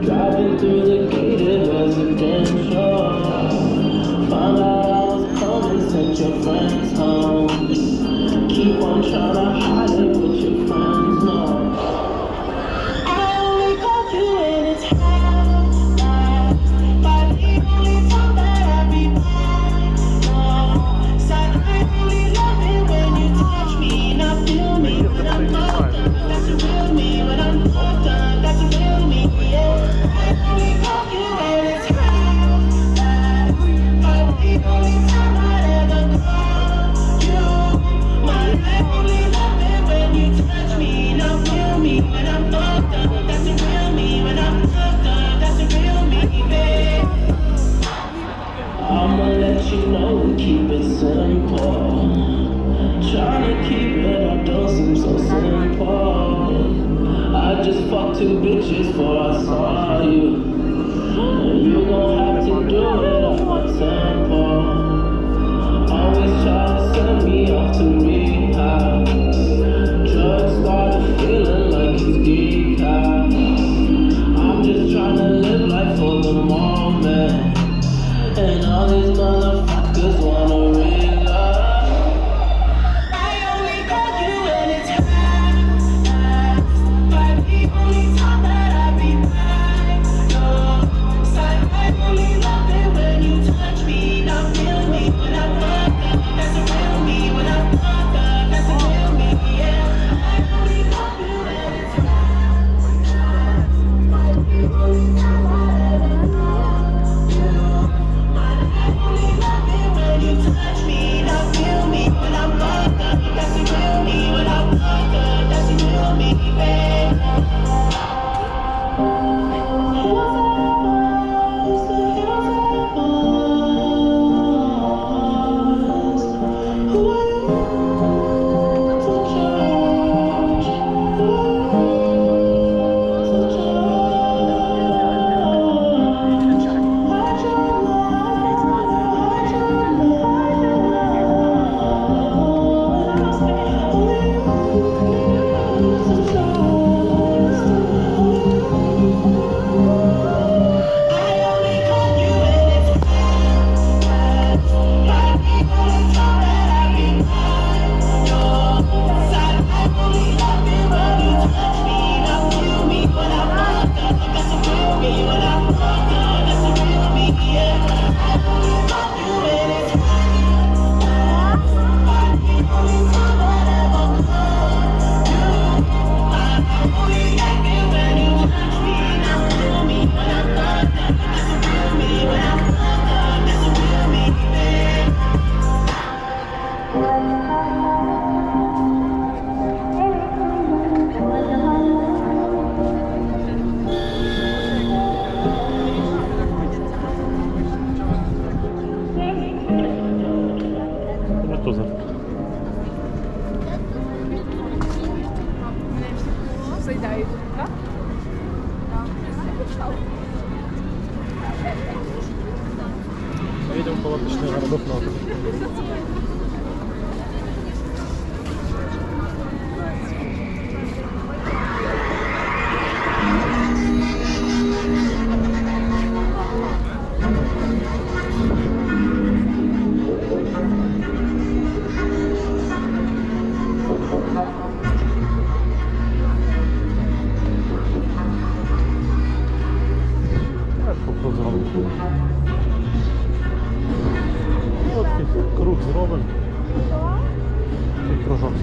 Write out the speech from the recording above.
Driving through the gated residential. Found out I was coming, sent your friends home. Keep on trying to hide it with your friends, no. I only call you when it's hot, but the only time that I be mine, no. Said I only love it when you touch me, not feel me when I'm fucked up. That's the real me when I'm fucked up. That's the real me, yeah. I only call you when it's hot, but the only time I'd ever call you mine. I only love it when you touch me, not feel me when I'm fucked up. That's the real me when I'm fucked up. That's the real me, babe. I'ma let you know we keep it simple. Tryna keep it up don't seem so simple. I just fucked 2 bitches before I saw you. And you gon' have to do it at my tempo. Always try to send me off to rehab. Drugs started feeling like it's decaf. I'm just tryna live life for the moment. And all these motherfuckers wanna relove. I only call you when it's hot, but the only time that I be mine, no. Said I only love it when you touch me, not feel me when I'm fucked up. That's the real me when I'm fucked up. That's the real me, yeah. I only call you when it's hot, but the only time I ever call you. I only love it when you touch me, not feel me when I'm fucked up. That's the real me when I'm fucked up. That's the real me, babe. Co za? Едем по лодочных городов на круг зробимо і кружок.